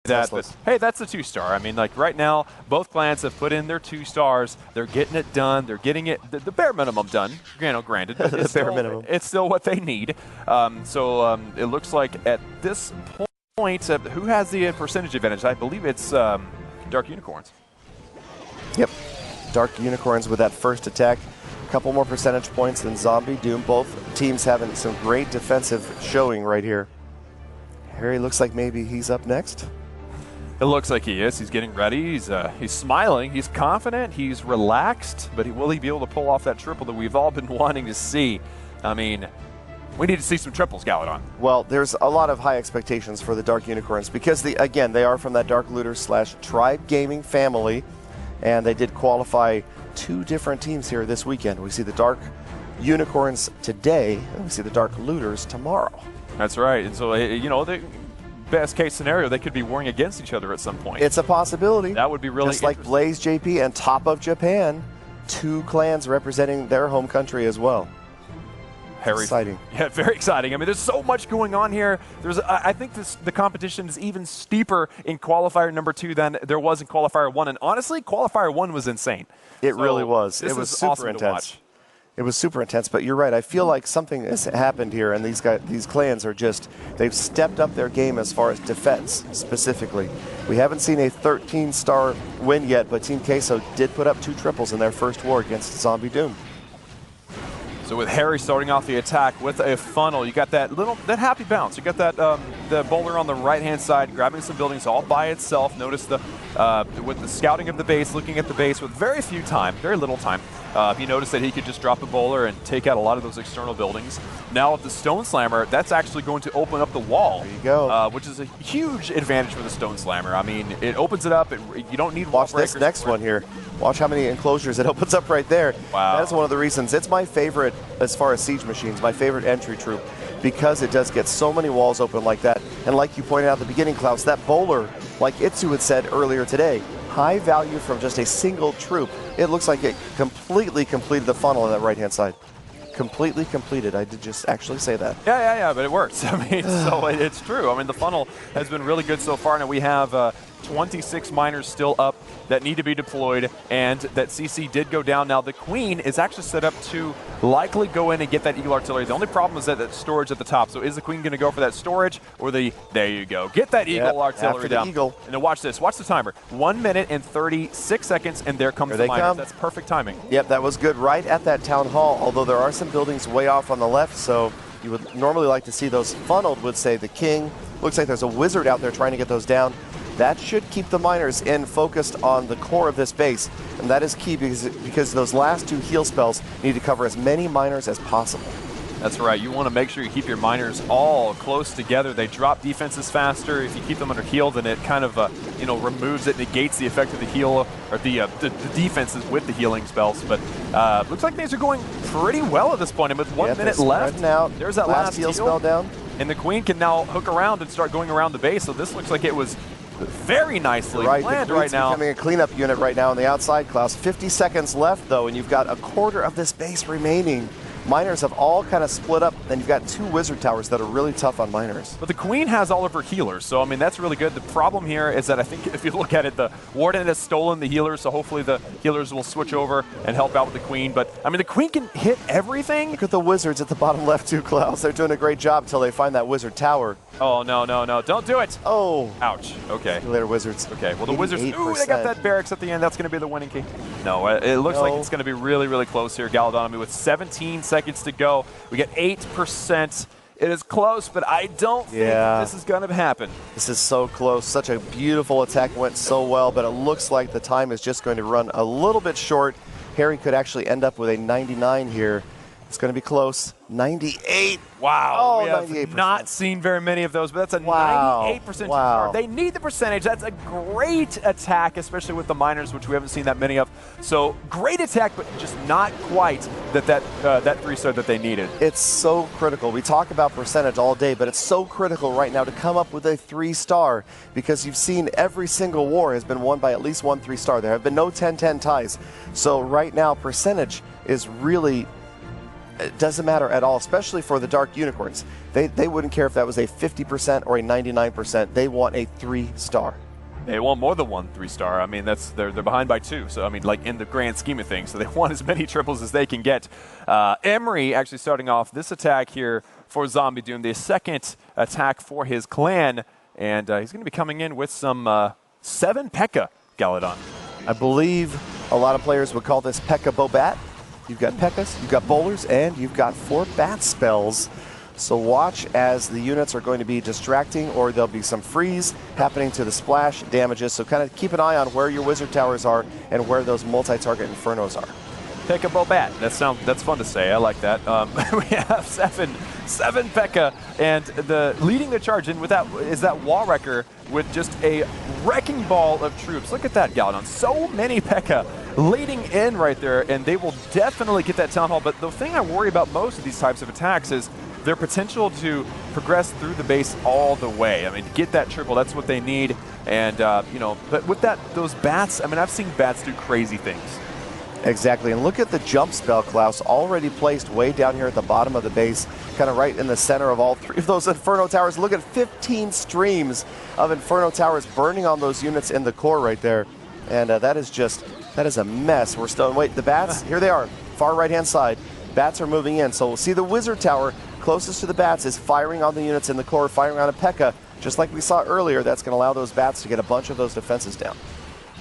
that, but hey, that's a 2-star. I mean, like right now, both clans have put in their 2 stars. They're getting it done. They're getting it the bare minimum done. Granted, but the bare minimum. It's still what they need. It looks like at this point, who has the percentage advantage? I believe it's Dark Unicorns. Yep, Dark Unicorns with that first attack. A couple more percentage points than Zombie Doom. Both teams having some great defensive showing right here. Harry looks like maybe he's up next. It looks like he is. He's getting ready. He's smiling. He's confident. He's relaxed. But will he be able to pull off that triple that we've all been wanting to see? I mean, we need to see some triples, Galadon. Well, there's a lot of high expectations for the Dark Unicorns because, again, they are from that Dark Looter / Tribe Gaming family, and they did qualify 2 different teams here this weekend. We see the Dark Unicorns today, and we see the Dark Looters tomorrow. That's right. And so, you know, the best case scenario, they could be warring against each other at some point. It's a possibility. That would be really just like Blaze JP and Top of Japan, 2 clans representing their home country as well. Very exciting. Yeah, very exciting. I mean, there's so much going on here. I think the competition is even steeper in qualifier number 2 than there was in qualifier 1. And honestly, qualifier 1 was insane. It really was. It was super awesome intense. To watch. It was super intense, but you're right. I feel like something has happened here, and these clans are they've stepped up their game as far as defense specifically. We haven't seen a 13-star win yet, but Team Queso did put up 2 triples in their first war against Zombie Doom. So with Harry starting off the attack with a funnel, you got that happy bounce. You got that the bowler on the right-hand side grabbing some buildings all by itself. Notice with the scouting of the base, looking at the base with very little time. You notice that he could just drop a bowler and take out a lot of those external buildings. Now with the Stone Slammer, that's actually going to open up the wall. There you go. Which is a huge advantage for the Stone Slammer. I mean, it opens it up. You don't need wall breakers. Watch this next one here. Watch how many enclosures it opens up right there. Wow. That's one of the reasons. It's my favorite as far as siege machines, my favorite entry troop, because it does get so many walls open like that. And like you pointed out at the beginning, Klaus, that bowler, like Itsu had said earlier today, high value from just a single troop. It looks like it completely completed the funnel on that right-hand side. Completely completed. I did just actually say that. Yeah, but it works. I mean, so it's true. I mean, the funnel has been really good so far. Now we have 26 miners still up that need to be deployed, and that CC did go down. Now the Queen is actually set up to likely go in and get that Eagle Artillery. The only problem is that storage at the top. So is the Queen going to go for that storage, or there you go, get that Eagle Artillery down. Eagle. And then watch this. Watch the timer. 1 minute and 36 seconds, and there comes the miners. That's perfect timing. Yep, that was good right at that town hall, although there are some buildings way off on the left, so you would normally like to see those funneled with, say, the King. Looks like there's a wizard out there trying to get those down. That should keep the miners focused on the core of this base, and that is key because those last 2 heal spells need to cover as many miners as possible. That's right. You want to make sure you keep your miners all close together. They drop defenses faster. If you keep them under heal, then it kind of removes it, negates the effect of the heal or the defenses with the healing spells. But looks like things are going pretty well at this point. And with 1 minute left, there's that last heal spell down, and the Queen can now hook around and start going around the base. So this looks like it was very nicely planned right now. Becoming a cleanup unit right now on the outside, Klaus. 50 seconds left, though, and you've got a quarter of this base remaining. Miners have all kind of split up, and you've got 2 wizard towers that are really tough on miners. But the Queen has all of her healers, so I mean that's really good. The problem here is that I think if you look at it, the Warden has stolen the healers, so hopefully the healers will switch over and help out with the Queen. But I mean the Queen can hit everything. Look at the wizards at the bottom left too, Klaus. They're doing a great job until they find that wizard tower. Oh, no, don't do it. Oh. Ouch. Okay. See you later, wizards. Okay, well the wizards, ooh, they got that barracks at the end. That's going to be the winning key. No, it looks like it's going to be really, really close here, Galadon. With 17 seconds to go, we get 8%. It is close, but I don't think this is going to happen. This is so close. Such a beautiful attack. Went so well, but it looks like the time is just going to run a little bit short. Harry could actually end up with a 99 here. It's going to be close. 98. Wow. Oh, we have 98%. not seen very many of those, but that's a 98% wow. They need the percentage. That's a great attack, especially with the miners, which we haven't seen that many of. So great attack, but just not quite that 3-star that they needed. It's so critical. We talk about percentage all day, but it's so critical right now to come up with a 3-star because you've seen every single war has been won by at least 1 3-star. There have been no 10-10 ties. So right now, percentage is really... It doesn't matter at all, especially for the Dark Unicorns. They wouldn't care if that was a 50% or a 99%. They want a 3-star. They want more than 1 3-star. I mean, they're behind by 2. So I mean, like in the grand scheme of things, so they want as many triples as they can get. Emery actually starting off this attack here for Zombie Doom, the second attack for his clan, and he's going to be coming in with some 7 P.E.K.K.A. Galadon. I believe a lot of players would call this P.E.K.K.A. Bobat. You've got P.E.K.K.A.s, you've got bowlers, and you've got 4 bat spells. So watch as the units are going to be distracting, or there'll be some freeze happening to the splash damages. So kind of keep an eye on where your wizard towers are and where those multi-target infernos are. P.E.K.K.A. Bobat. That's fun to say. I like that. We have seven P.E.K.K.A. and leading the charge in with that is that Wall Wrecker with just a wrecking ball of troops. Look at that, Galadon. So many P.E.K.K.A. leading in right there, and they will definitely get that town hall. But the thing I worry about most of these types of attacks is their potential to progress through the base all the way. I mean, to get that triple, that's what they need. And, but with those bats, I mean, I've seen bats do crazy things. Exactly, and look at the jump spell, Klaus, already placed way down here at the bottom of the base, kind of right in the center of all 3 of those Inferno Towers. Look at 15 streams of Inferno Towers burning on those units in the core right there. And that is a mess. We're still, wait, the bats, here they are, far right-hand side. Bats are moving in, so we'll see the Wizard Tower closest to the bats is firing on the units in the core, firing on a P.E.K.K.A. Just like we saw earlier, that's going to allow those bats to get a bunch of those defenses down.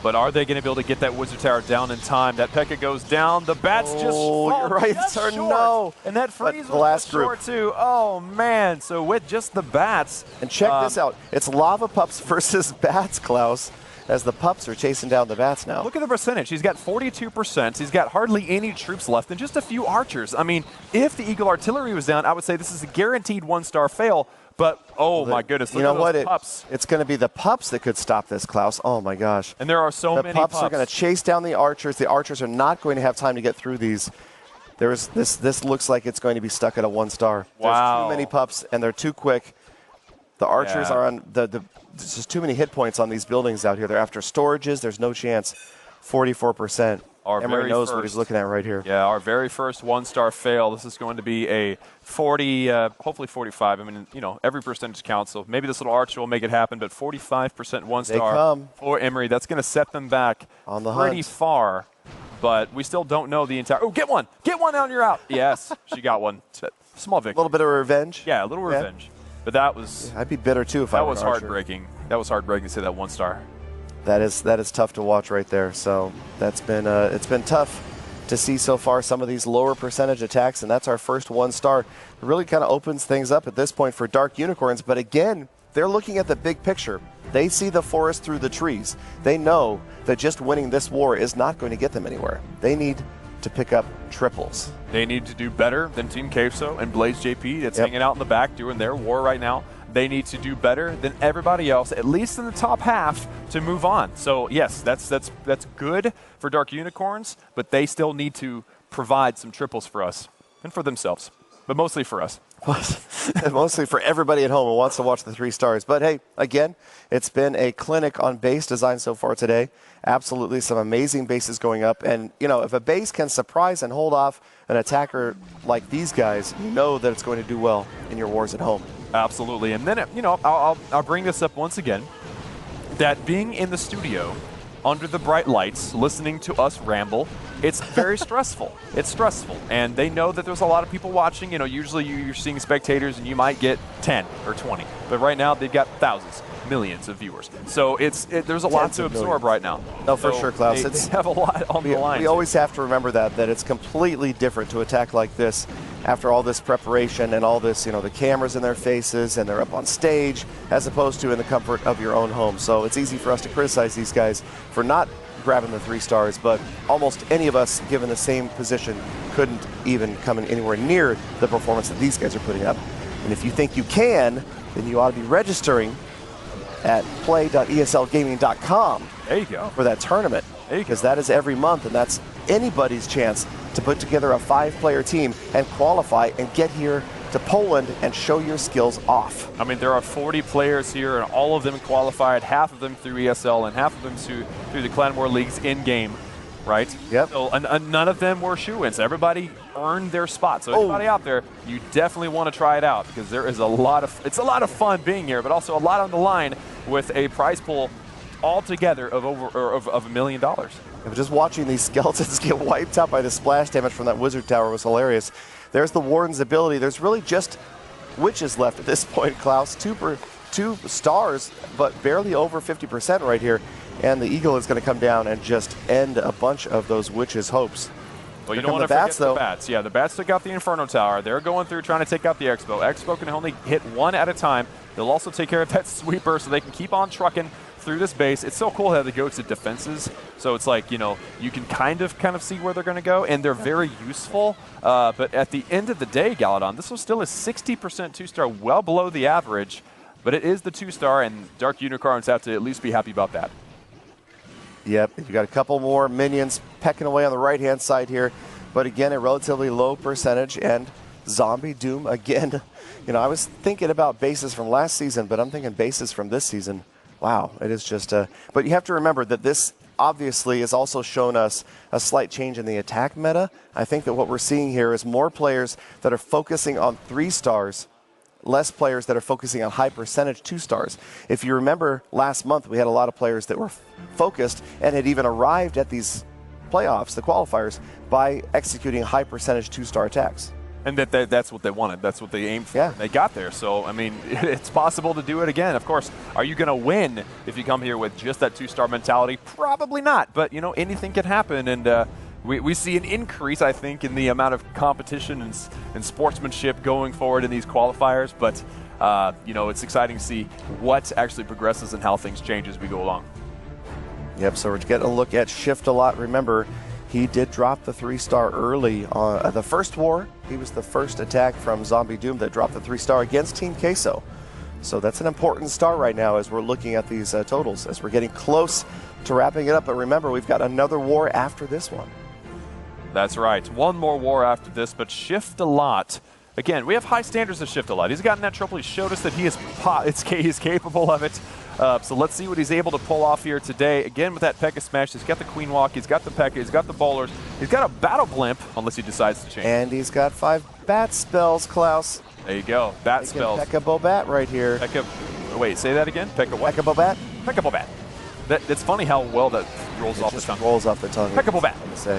But are they going to be able to get that Wizard Tower down in time? That P.E.K.K.A. goes down. The bats just fall you're right, just sir, short. no. And that freeze the last was short too. Oh, man. So with just the bats. And check this out. It's Lava Pups versus bats, Klaus, as the pups are chasing down the bats now. Look at the percentage. He's got 42%. He's got hardly any troops left and just a few archers. I mean, if the Eagle Artillery was down, I would say this is a guaranteed 1-star fail. But, oh, my goodness, look at those pups. It's going to be the pups that could stop this, Klaus. Oh, my gosh. And there are so many pups. The pups are going to chase down the archers. The archers are not going to have time to get through these. This looks like it's going to be stuck at a 1-star. Wow. There's too many pups, and they're too quick. The archers are on there's just too many hit points on these buildings out here. They're after storages. There's no chance. 44%. Emery knows what he's looking at right here. Yeah, our very first 1-star fail. This is going to be a 40, hopefully 45. I mean, every percentage counts, so maybe this little archer will make it happen, but 45% 1-star for Emery. That's going to set them back on the pretty far, but we still don't know the entire – oh, get one out and you're out. Yes, she got one. Small victory. A little bit of revenge. Yeah, a little revenge. But that was – I'd be bitter, too, if I were an archer. That was heartbreaking. That was heartbreaking to see that 1-star. That is tough to watch right there. So that's been it's been tough to see so far, some of these lower percentage attacks, and that's our first 1-star. It really kind of opens things up at this point for Dark Unicorns. But again, they're looking at the big picture. They see the forest through the trees. They know that just winning this war is not going to get them anywhere. They need to pick up triples. They need to do better than Team Queso and Blaze JP that's hanging out in the back doing their war right now. They need to do better than everybody else, at least in the top half, to move on. So yes, that's good for Dark Unicorns, but they still need to provide some triples for us and for themselves, but mostly for us. Mostly for everybody at home who wants to watch the 3 stars. But hey, again, it's been a clinic on base design so far today. Absolutely some amazing bases going up. And, if a base can surprise and hold off an attacker like these guys, you know that it's going to do well in your wars at home. Absolutely. And then, I'll bring this up once again, that being in the studio under the bright lights, listening to us ramble, it's very stressful. It's stressful. And they know that there's a lot of people watching. Usually you're seeing spectators and you might get 10 or 20. But right now they've got thousands, millions of viewers. So there's a lot to absorb right now. No, for sure, Klaus. They have a lot on the line. We always have to remember that it's completely different to attack like this after all this preparation and all this, the cameras in their faces and they're up on stage, as opposed to in the comfort of your own home. So it's easy for us to criticize these guys for not grabbing the 3 stars, but almost any of us given the same position couldn't even come in anywhere near the performance that these guys are putting up. And if you think you can, then you ought to be registering at play.eslgaming.com. There you go. For that tournament. Because that is every month, and that's anybody's chance to put together a 5-player team and qualify and get here to Poland and show your skills off. I mean, there are 40 players here, and all of them qualified, half of them through ESL and half of them through the Clan War Leagues in-game, right? Yep. So, and none of them were shoe-ins. Everybody earned their spot. So everybody out there, you definitely want to try it out, because there is it's a lot of fun being here, but also a lot on the line with a prize pool altogether of of $1 million. Just watching these skeletons get wiped out by the splash damage from that wizard tower was hilarious. There's the Warden's ability. There's really just witches left at this point, Klaus. Two stars, but barely over 50% right here. And the Eagle is going to come down and just end a bunch of those witches' hopes. Well, you don't want to forget the bats. Yeah, the bats took out the Inferno Tower. They're going through trying to take out the Expo. Expo can only hit one at a time. They'll also take care of that sweeper so they can keep on trucking through this base. It's so cool how they go to defenses. So it's like, you know, you can kind of see where they're going to go, and they're very useful. But at the end of the day, Galadon, this was still a 60% 2-star, well below the average. But it is the 2-star, and Dark Unicorns have to at least be happy about that. Yep, you got a couple more minions pecking away on the right-hand side here. But again, a relatively low percentage, and Zombie Doom again. You know, I was thinking about bases from last season, but I'm thinking bases from this season. Wow, it is just but you have to remember that this obviously has also shown us a slight change in the attack meta. I think that what we're seeing here is more players that are focusing on 3 stars, less players that are focusing on high percentage 2 stars. If you remember last month, we had a lot of players that were focused and had even arrived at these playoffs, the qualifiers, by executing high percentage 2-star attacks. And that's what they wanted. That's what they aimed for. Yeah. They got there. So, I mean, it's possible to do it again. Of course, are you going to win if you come here with just that 2-star mentality? Probably not. But, you know, anything can happen. And we see an increase, I think, in the amount of competition and sportsmanship going forward in these qualifiers. But, you know, it's exciting to see what actually progresses and how things change as we go along. Yep, so we're getting a look at Shift a lot. Remember, he did drop the 3-star early on the first war. He was the first attack from Zombie Doom that dropped the 3-star against Team Queso. So that's an important star right now as we're looking at these totals, as we're getting close to wrapping it up. But remember, we've got another war after this one. That's right. One more war after this, but Shift a lot. Again, we have high standards of Shift a lot. He's gotten that triple. He showed us that he's capable of it. So let's see what he's able to pull off here today. Again, with that P.E.K.K.A. smash, he's got the Queen Walk, he's got the P.E.K.K.A., he's got the bowlers, he's got a Battle Blimp, unless he decides to change. And he's got 5 bat spells, Klaus. There you go, bat spells. P.E.K.K.A. Bobat right here. P.E.K.K.A. Wait, say that again? P.E.K.K.A. what? P.E.K.K.A. Bobat. P.E.K.K.A. Bobat. It's funny how well that rolls off the tongue. Rolls off the tongue. P.E.K.K.A. Bobat.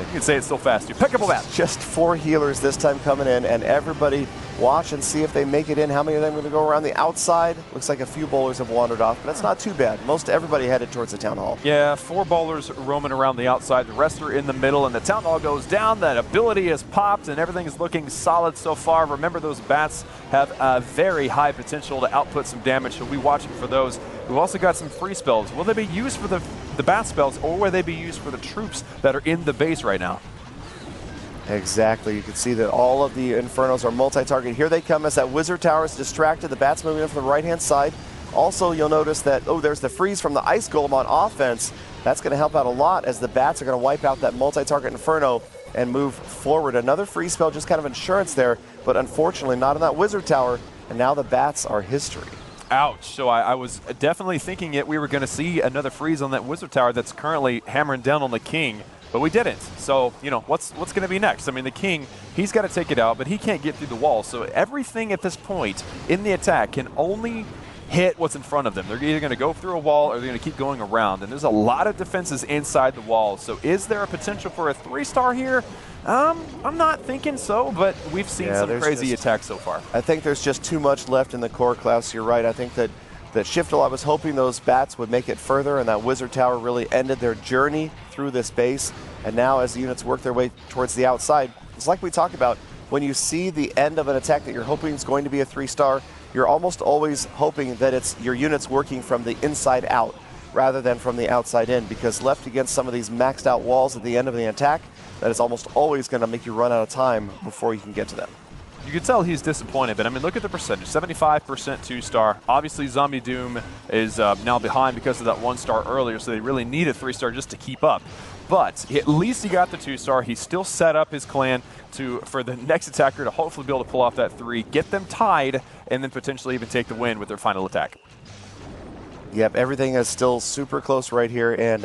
You can say it so fast, too. P.E.K.K.A. Bobat. Just 4 healers this time coming in, and everybody watch and see if they make it in. How many of them are going to go around the outside? Looks like a few bowlers have wandered off, but that's not too bad. Most everybody headed towards the Town Hall. Yeah, 4 bowlers roaming around the outside. The rest are in the middle, and the Town Hall goes down. That ability has popped, and everything is looking solid so far. Remember, those bats have a very high potential to output some damage, so we'll be watching for those. We've also got some free spells. Will they be used for the bat spells, or will they be used for the troops that are in the base right now? Exactly. You can see that all of the Infernos are multi-target. Here they come as that Wizard Tower is distracted. The bats moving in from the right-hand side. Also, you'll notice that, there's the freeze from the Ice Golem on offense. That's going to help out a lot as the bats are going to wipe out that multi-target Inferno and move forward. Another freeze spell, just kind of insurance there, but unfortunately not on that Wizard Tower, and now the bats are history. Ouch. So I was definitely thinking we were going to see another freeze on that Wizard Tower that's currently hammering down on the King. But we didn't. So, you know, what's going to be next? I mean, the King, he's got to take it out, but he can't get through the wall. So everything at this point in the attack can only hit what's in front of them. They're either going to go through a wall or they're going to keep going around. And there's a lot of defenses inside the wall. So is there a potential for a 3-star here? I'm not thinking so, but we've seen some crazy attacks so far. I think there's just too much left in the core, Klaus. You're right. I think that Shiftel, I was hoping those bats would make it further, and that Wizard Tower really ended their journey through this base. And now as the units work their way towards the outside, it's like we talked about, when you see the end of an attack that you're hoping is going to be a 3-star, you're almost always hoping that it's your units working from the inside out rather than from the outside in, because left against some of these maxed out walls at the end of the attack, that is almost always going to make you run out of time before you can get to them. You can tell he's disappointed, but I mean, look at the percentage, 75% 2-star. Obviously, Zombie Doom is now behind because of that 1-star earlier, so they really need a 3-star just to keep up. But at least he got the 2-star. He still set up his clan for the next attacker to hopefully be able to pull off that 3, get them tied, and then potentially even take the win with their final attack. Yep, everything is still super close right here, and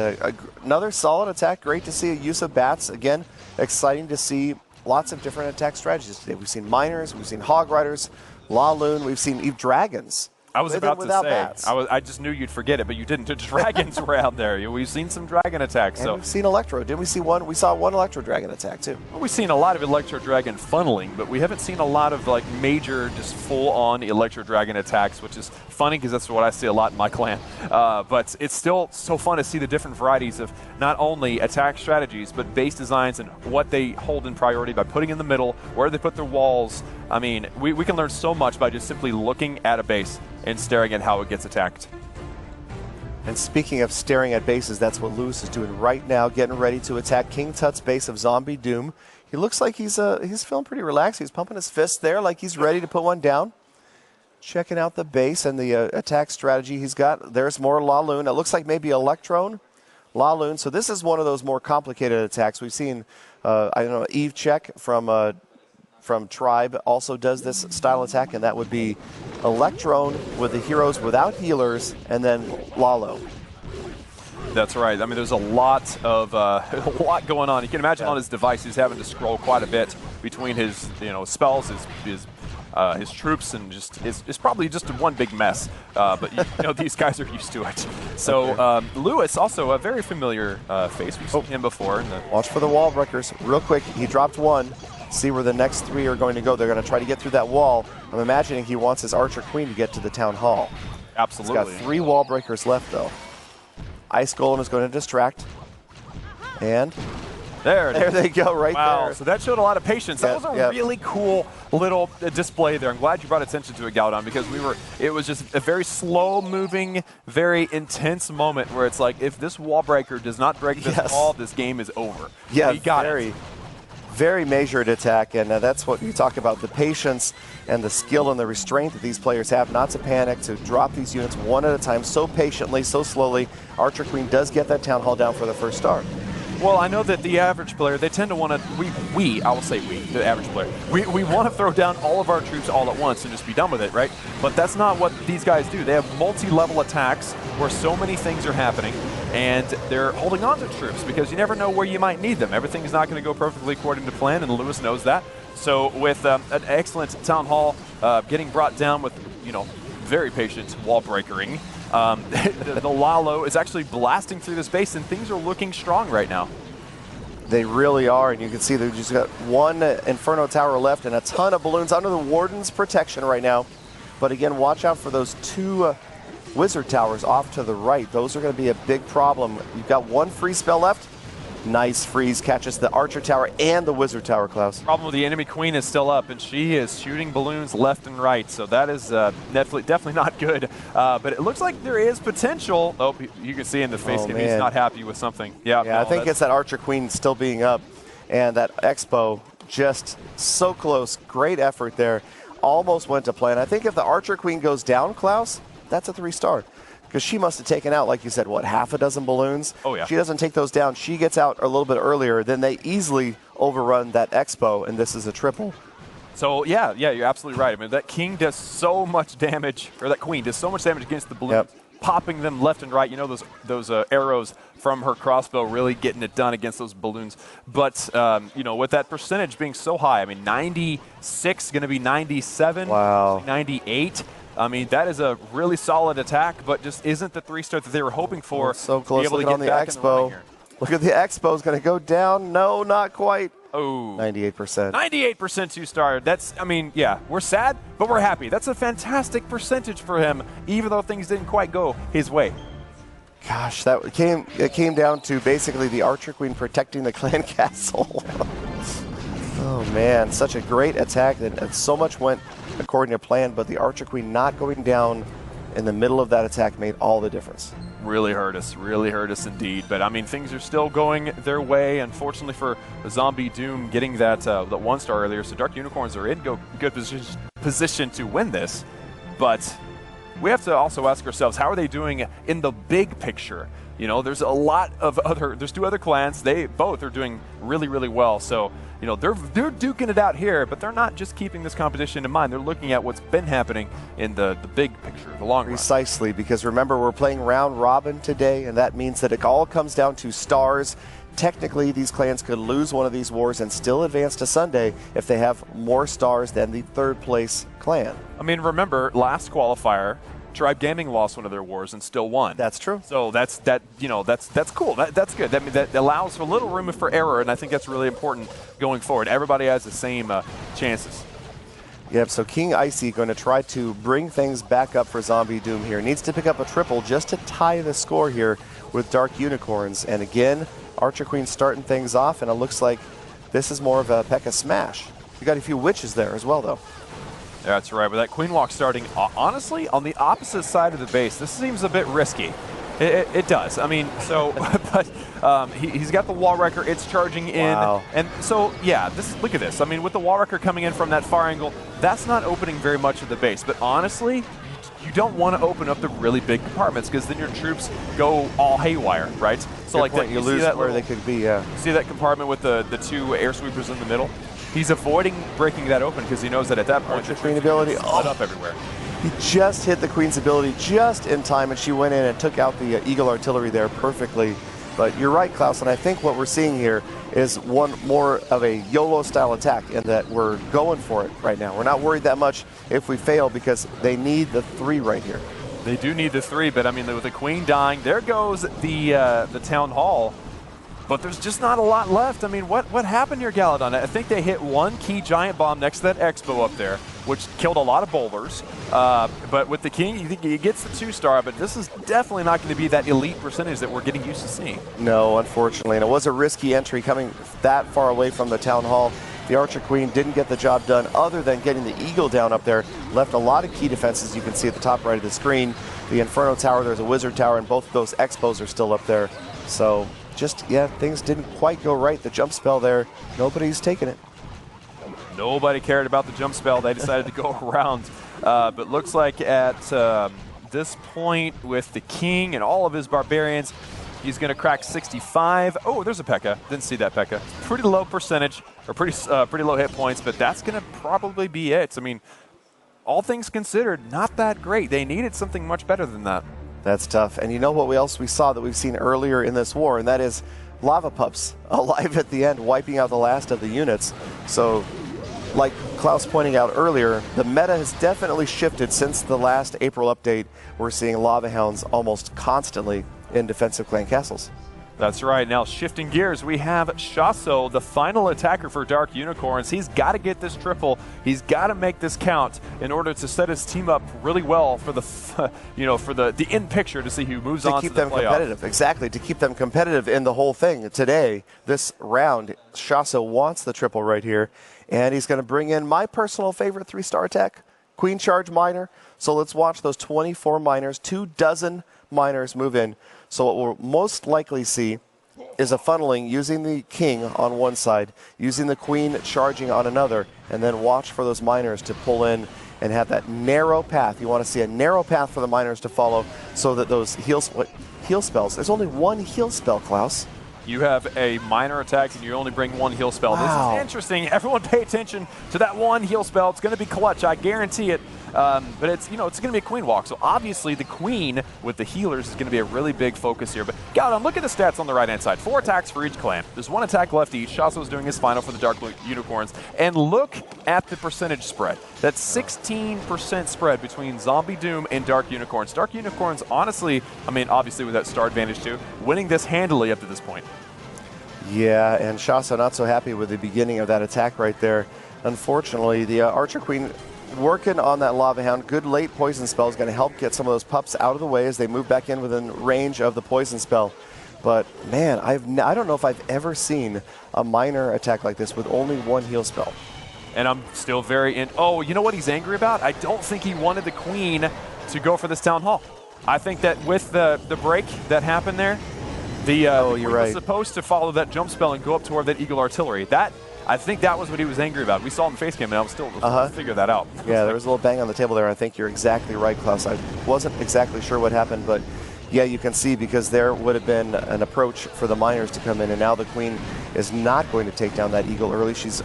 another solid attack. Great to see a use of bats. Again, exciting to see lots of different attack strategies today. We've seen Miners, we've seen Hog Riders, La Loon, we've seen Eve Dragons I was with about and to without say, bats. I just knew you'd forget it, but you didn't. The dragons were out there. We've seen some dragon attacks. And So we've seen Electro. Didn't we see one? We saw one Electro Dragon attack, too. we've seen a lot of Electro Dragon funneling, but we haven't seen a lot of like major, just full-on Electro Dragon attacks, which is funny because that's what I see a lot in my clan. But it's still so fun to see the different varieties of not only attack strategies, but base designs and what they hold in priority by putting in the middle, where they put their walls. I mean, we can learn so much by just simply looking at a base and staring at how it gets attacked. And speaking of staring at bases, that's what Lewis is doing right now, getting ready to attack King Tut's base of Zombie Doom. He looks like he's feeling pretty relaxed. He's pumping his fist there like he's ready to put one down. Checking out the base and the attack strategy he's got. There's more Laloon. It looks like maybe Electrone. Laloon. So this is one of those more complicated attacks. We've seen, I don't know, Eve Check from Tribe also does this style attack, and that would be Electrone with the heroes without healers, and then Lalo. That's right. I mean, there's a lot going on. You can imagine on his device, he's having to scroll quite a bit between his spells, his troops, and just it's probably just one big mess. But these guys are used to it. So Lewis, also a very familiar face. We've seen him before. Watch for the wall breakers. Real quick, he dropped one. See where the next three are going to go. They're going to try to get through that wall. I'm imagining he wants his Archer Queen to get to the Town Hall. Absolutely. He's got 3 wall breakers left, though. Ice Golem is going to distract. And there they go, right wow. there. So that showed a lot of patience. That was a really cool little display there. I'm glad you brought attention to it, Galadon, because it was just a very slow-moving, very intense moment where it's like, if this wall breaker does not break this wall, this game is over. Yeah, he got it. Very measured attack, and that's what you talk about, the patience and the skill and the restraint that these players have, not to panic, to drop these units one at a time so patiently, so slowly. Archer Queen does get that Town Hall down for the first star. Well, I know that the average player, they tend to want to, I will say the average player, we want to throw down all of our troops all at once and just be done with it, right? But that's not what these guys do. They have multi-level attacks where so many things are happening, and they're holding on to troops because you never know where you might need them. Everything's not going to go perfectly according to plan, and Lewis knows that. So with an excellent Town Hall getting brought down with, very patient wall breakering, the Lalo is actually blasting through this base, and things are looking strong right now. They really are, and you can see they've just got one Inferno Tower left and a ton of balloons under the Warden's protection right now. But again, watch out for those 2 Wizard Towers off to the right. Those are going to be a big problem. You've got 1 free spell left. Nice freeze, catches the Archer Tower and the Wizard Tower, Klaus. Problem with the enemy queen is still up, and she is shooting balloons left and right, so that is definitely not good. But it looks like there is potential. Oh, you can see in the face cam, he's not happy with something. Yeah, I think it's that Archer Queen still being up, and that Expo just so close. Great effort there. Almost went to plan. I think if the Archer Queen goes down, Klaus, that's a 3-star. Because she must have taken out, like you said, what, half a dozen balloons? Oh, yeah. She doesn't take those down. She gets out a little bit earlier. Then they easily overrun that Expo, and this is a triple. So, yeah, you're absolutely right. I mean, that king does so much damage, or that queen does so much damage against the balloons, popping them left and right. Those arrows from her crossbow really getting it done against those balloons. But, with that percentage being so high, I mean, 96 going to be 97, wow. 98. I mean, that is a really solid attack, but just isn't the 3-star that they were hoping for. So close. To be able to get on the back Expo. In the Look at the Expo. Is going to go down. No, not quite. Oh. 98%. 98% 2-star. That's, I mean, yeah, we're sad, but we're happy. That's a fantastic percentage for him, even though things didn't quite go his way. Gosh, it came down to basically the Archer Queen protecting the clan castle. Oh, man, such a great attack. And so much went according to plan, but the Archer Queen not going down in the middle of that attack made all the difference. Really hurt us indeed. But I mean, things are still going their way. Unfortunately for Zombie Doom getting that 1-star earlier, so Dark Unicorns are in good position to win this. But we have to also ask ourselves, how are they doing in the big picture? There's a lot of there's 2 other clans. They both are doing really, really well. So, they're duking it out here, but they're not just keeping this competition in mind. They're looking at what's been happening in the big picture, the long run. Precisely, because remember, we're playing round robin today, and that means that it all comes down to stars. Technically, these clans could lose one of these wars and still advance to Sunday if they have more stars than the 3rd place clan. I mean, remember, last qualifier, Tribe Gaming lost one of their wars and still won. That's true. So that's cool. That's good. That allows for a little room for error, and I think that's really important going forward. Everybody has the same chances. Yep, so King Icy going to try to bring things back up for Zombie Doom here. Needs to pick up a triple just to tie the score here with Dark Unicorns. And again, Archer Queen starting things off, and it looks like this is more of a P.E.K.K.A smash. You got a few witches there as well, though. That's right. With that Queen Walk starting, honestly, on the opposite side of the base, this seems a bit risky. It does. I mean, so, but he's got the wall wrecker. It's charging in. Wow. And so, yeah, look at this. I mean, with the wall wrecker coming in from that far angle, that's not opening very much of the base. But honestly, you don't want to open up the really big compartments because then your troops go all haywire, right? So, Good like point. that, You lose that where they could be, yeah. See that compartment with the two air sweepers in the middle? He's avoiding breaking that open because he knows that at that point, Archer Queen ability. Split up everywhere. He just hit the Queen's ability just in time, and she went in and took out the Eagle Artillery there perfectly. But you're right, Klaus, and I think what we're seeing here is one more of a YOLO-style attack in that we're going for it right now. We're not worried that much if we fail because they need the 3 right here. They do need the 3, but I mean, with the Queen dying, there goes the Town Hall. But there's just not a lot left. I mean, what happened here, Galadon? I think they hit one key giant bomb next to that Expo up there, which killed a lot of boulders. But with the King, you think he gets the 2-star, but this is definitely not going to be that elite percentage that we're getting used to seeing. No, unfortunately. And it was a risky entry coming that far away from the Town Hall. The Archer Queen didn't get the job done other than getting the Eagle down up there. Left a lot of key defenses you can see at the top right of the screen. The Inferno Tower, there's a Wizard Tower, and both of those Expos are still up there. So just, yeah, things didn't quite go right. The jump spell there, nobody's taking it. Nobody cared about the jump spell. They decided to go around. But looks like at this point with the King and all of his barbarians, he's going to crack 65. Oh, there's a P.E.K.K.A. Didn't see that P.E.K.K.A. Pretty low percentage, or pretty low hit points, but that's going to probably be it. I mean, all things considered, not that great. They needed something much better than that. That's tough. And you know what else we saw that we've seen earlier in this war, and that is lava pups alive at the end, wiping out the last of the units. So, like Klaus pointing out earlier, the meta has definitely shifted since the last April update. We're seeing lava hounds almost constantly in defensive clan castles. That's right. Now shifting gears, we have Shaso, the final attacker for Dark Unicorns. He's got to get this triple. He's got to make this count in order to set his team up really well for the, for the end picture to see who moves on to the playoff. To keep them competitive, exactly. To keep them competitive in the whole thing. Today, this round, Shaso wants the triple right here, and he's going to bring in my personal favorite 3-star attack, Queen Charge Miner. So let's watch those 24 miners, 24 miners move in. So what we'll most likely see is a funneling using the King on one side, using the Queen charging on another, and then watch for those miners to pull in and have that narrow path. You want to see a narrow path for the miners to follow so that those heal spells. There's only one heal spell, Klaus. You have a minor attack and you only bring one heal spell. Wow. This is interesting. Everyone pay attention to that one heal spell. It's going to be clutch, I guarantee it. But it's going to be a Queen Walk. So obviously the Queen with the healers is going to be a really big focus here. But Galadon, look at the stats on the right-hand side. 4 attacks for each clan. There's 1 attack left each. Shaso's doing his final for the Dark Unicorns. And look at the percentage spread. That's 16% spread between Zombie Doom and Dark Unicorns. Dark Unicorns, honestly, I mean, obviously with that star advantage too, winning this handily up to this point. Yeah, and Shaso not so happy with the beginning of that attack right there. Unfortunately, the Archer Queen working on that Lava Hound. Good late poison spell is going to help get some of those pups out of the way as they move back in within range of the poison spell. But man, I don't know if I've ever seen a minor attack like this with only 1 heal spell. And I'm still very in. Oh, you know what he's angry about? I don't think he wanted the Queen to go for this Town Hall. I think that with the break that happened there, the Queen was supposed to follow that jump spell and go up toward that Eagle Artillery. I think that was what he was angry about. We saw it in the face cam, and I was still trying to figure that out. Yeah, there was a little bang on the table there. I think you're exactly right, Klaus. I wasn't exactly sure what happened, but yeah, you can see because there would have been an approach for the miners to come in, and now the Queen is not going to take down that Eagle early. She's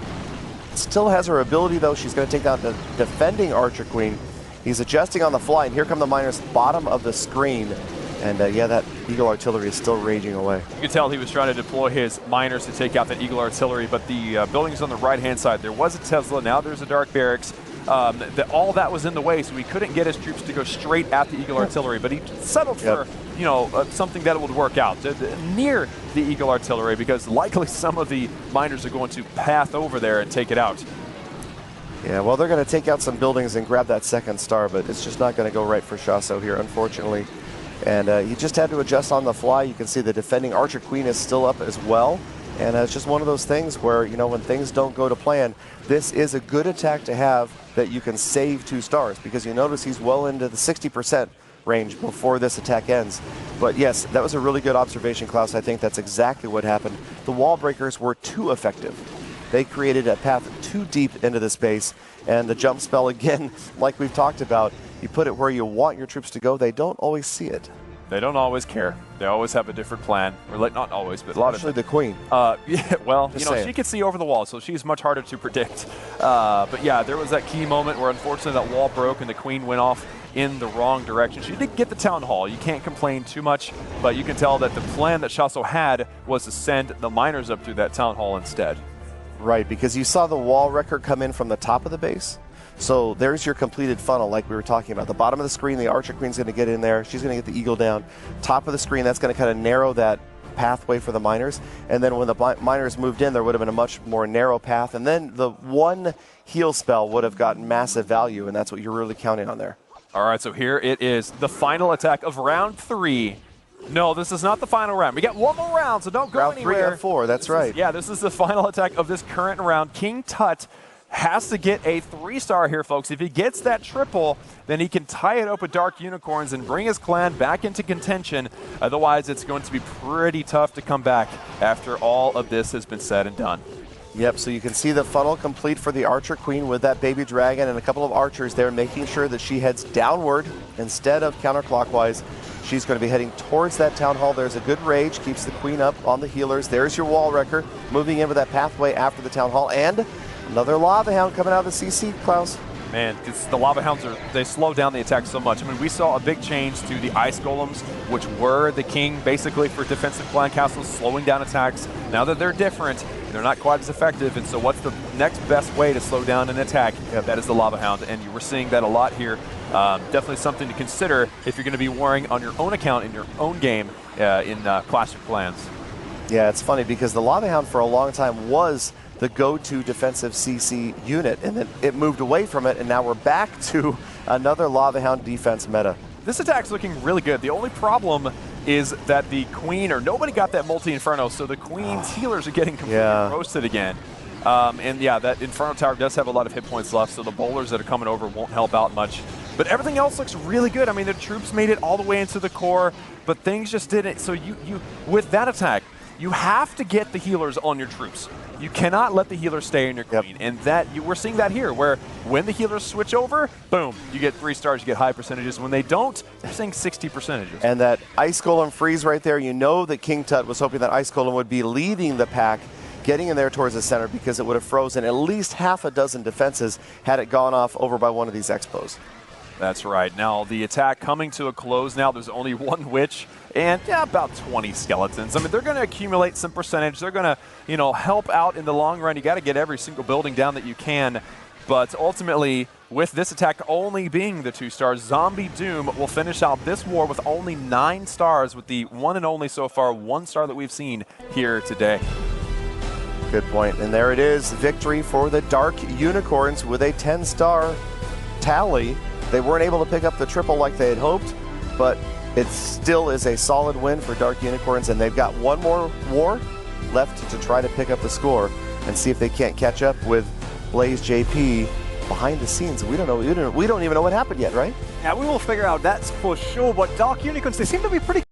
still has her ability, though. She's going to take down the defending Archer Queen. He's adjusting on the fly, and here come the miners, bottom of the screen. And yeah, that Eagle Artillery is still raging away. You can tell he was trying to deploy his miners to take out that Eagle Artillery, but the buildings on the right-hand side, there was a Tesla, now there's a Dark Barracks. all that was in the way, so he couldn't get his troops to go straight at the Eagle Artillery. But he settled for, you know, something that would work out near the Eagle Artillery, because likely some of the miners are going to path over there and take it out. Yeah, well, they're going to take out some buildings and grab that second star, but it's just not going to go right for Chasso here, unfortunately. And he just had to adjust on the fly. You can see the defending Archer Queen is still up as well. And it's just one of those things where, you know, when things don't go to plan, this is a good attack to have that you can save 2 stars, because you notice he's well into the 60% range before this attack ends. But yes, that was a really good observation, Klaus. I think that's exactly what happened. The wall breakers were too effective. They created a path too deep into the space, and the jump spell, again, like we've talked about, you put it where you want your troops to go, they don't always see it. They don't always care. They always have a different plan. Or like, not always, but a lot of them. Especially the Queen. Yeah, well, Just you know, saying. she could see over the wall, so she's much harder to predict. But yeah, there was that key moment where unfortunately that wall broke and the Queen went off in the wrong direction. She did get the town hall. You can't complain too much, but you can tell that the plan that Chasso had was to send the miners up through that town hall instead. Right, because you saw the wall wrecker come in from the top of the base. So there's your completed funnel like we were talking about. The bottom of the screen, the Archer Queen's going to get in there. She's going to get the Eagle down. Top of the screen, that's going to kind of narrow that pathway for the miners. And then when the miners moved in, there would have been a much more narrow path. And then the one heal spell would have gotten massive value, and that's what you're really counting on there. All right, so here it is, the final attack of round 3. No, this is not the final round. We got one more round, so don't go Round anywhere. 3 of 4, that's right. Yeah, this is the final attack of this current round. King Tut has to get a 3-star here, folks. If he gets that triple, then he can tie it up with Dark Unicorns and bring his clan back into contention. Otherwise, it's going to be pretty tough to come back after all of this has been said and done. Yep, so you can see the funnel complete for the Archer Queen with that baby dragon and a couple of archers there, making sure that she heads downward instead of counterclockwise. She's going to be heading towards that town hall. There's a good rage, keeps the Queen up on the healers. There's your wall wrecker, moving in with that pathway after the town hall. And another Lava Hound coming out of the CC, Klaus. Man, the Lava Hounds, they slow down the attack so much. I mean, we saw a big change to the Ice Golems, which were the king basically for defensive clan castles, slowing down attacks. Now that they're different, they're not quite as effective, and so what's the next best way to slow down an attack? That is the Lava Hound, and you were seeing that a lot here. Definitely something to consider if you're going to be warring on your own account in your own game in Clash of Clans. Yeah, it's funny because the Lava Hound for a long time was the go-to defensive CC unit, and then it moved away from it, and now we're back to another Lava Hound defense meta. This attack's looking really good. The only problem is that the Queen, or nobody got that multi-Inferno, so the Queen's healers are getting completely roasted again. And yeah, that Inferno Tower does have a lot of hit points left, so the bowlers that are coming over won't help out much. But everything else looks really good. I mean, the troops made it all the way into the core, but things just didn't. So you with that attack, you have to get the healers on your troops. You cannot let the healers stay in your Queen. And that we're seeing that here, where when the healers switch over, boom, you get 3 stars, you get high percentages. When they don't, they're saying 60 percentages. And that Ice Golem freeze right there, you know that King Tut was hoping that Ice Golem would be leading the pack, getting in there towards the center, because it would have frozen at least half a dozen defenses had it gone off over by one of these expos. That's right. Now the attack coming to a close now. There's only one witch and about 20 skeletons. I mean, they're going to accumulate some percentage. They're going to, you know, help out in the long run. You got to get every single building down that you can. But ultimately, with this attack only being the 2 stars, Zombie Doom will finish out this war with only 9 stars, with the one and only so far 1 star that we've seen here today. Good point. And there it is, victory for the Dark Unicorns with a 10-star tally. They weren't able to pick up the triple like they had hoped, but it still is a solid win for Dark Unicorns, and they've got one more war left to try to pick up the score and see if they can't catch up with Blaze JP behind the scenes. We don't know. We don't even know what happened yet, right? Yeah, we will figure out, that's for sure. But Dark Unicorns, they seem to be pretty